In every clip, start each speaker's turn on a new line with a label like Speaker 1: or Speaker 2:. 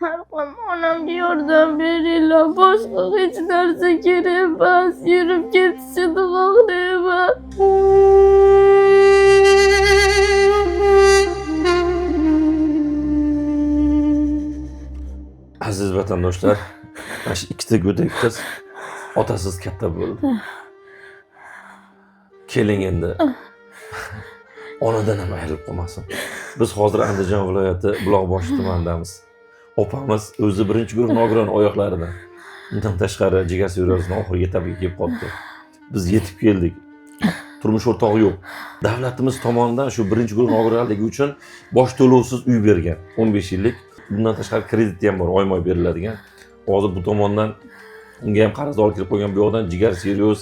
Speaker 1: Xalqim, onamga yordam beringlar. Boshqa hech narsa kerak emas. Yurib ketishini xohlayman.
Speaker 2: Aziz vatandoshlar, mana shu ikkita go'dak qiz otasiz katta bo'ldi. Keling endi onadan ham ayrilib qolmasin. Biz hozir Andijon viloyati Buloqboshi tumanidamiz. Opamiz o'zi birinchi guruh nogiron oyoqlarida. Undan tashqari jigar suryozning oxirgi etapiga kelib qoldi. Biz yetib keldik. Turmush o'rtog'i yo'q. Davlatimiz tomonidan shu birinchi guruh nogironligi uchun bosh to'lovsiz uy bergan. 15 yillik. Bundan tashqari kredit ham bor, oyma-oy beriladigan. Hozir bu tomondan unga ham qarz olib kirib qo'ygan, bu yoqdan jigar seryoz,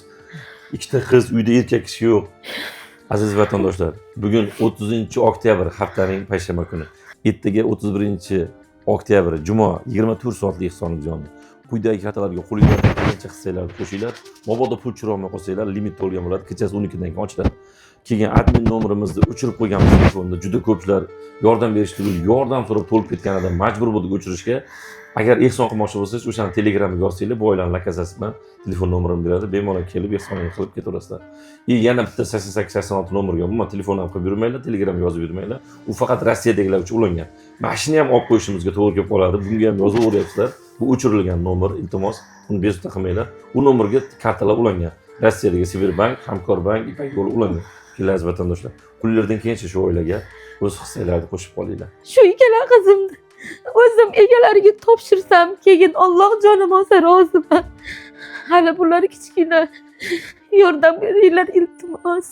Speaker 2: ikkita qiz, uyda erkak kishi yo'q. Aziz vatandoshlar, bugun 30-oktyabr haftaning payshanba kuni. Ertaga 31-oktyabr juma 24 soatlik hisobimiz yondi. Quyidagi kartalarga qo'lingizdan kelgancha hissalarni qo'shinglar. Mabodo pul chiroqni qo'sanglar, limit to'lgan bo'ladi. Kechasi 12 dan keyin ochiladi. Keyin admin nomerimizni o'chirib qo'yganmiz telefonda. Juda ko'pchilar yordam berishdi, yordam so'rab to'lib ketganida majbur bo'ldik o'chirishga. Agar ehson qilmoqchi bo'lsangiz, o'shani Telegramga yozsanglar, bu oilaning lokaziyasi bilan telefon nomerimni beradi. Bemalol kelib ehsonini qilib ketaverasizlar. Yana bitta 8886 nomerga umuman telefon ham qilib yurmanglar, Telegramga yozib yurmanglar. U faqat Rossiyadagilar uchun ulangan. Mashina ham olib qo'yishimizga to'g'ri kelib qoladi. Bunga ham yozaveryapsizlar. Bu o'chirilgan nomer, iltimos, uni bezovta qilmanglar. U nomerga kartalar ulangan. Rossiyadagi Sberbank, Hamkorbank, Ipak yo'li ulangan. Aziz vatandoshlar, pullardan keyincha shu oilaga o'z hissalaringizni qo'shib qolinglar.
Speaker 1: Shu ikkala qizimni o'zim egalariga topshirsam, keyin Alloh jonim olsa roziman. Hali bular kichkina. Yordam beringlar, iltimos.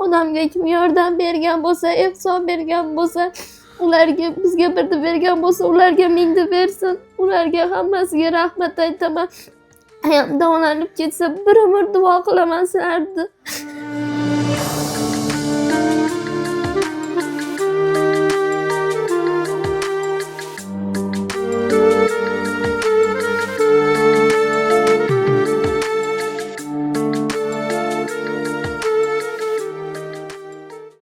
Speaker 1: Onamga kim yordam bergan bo'lsa, ehson bergan bo'lsa, ularga, bizga birni bergan bo'lsa, ularga mingni bersin. Ularga hammasiga rahmat aytaman. Hayot davolanib ketsa, bir umr duo qilaman sizlarni.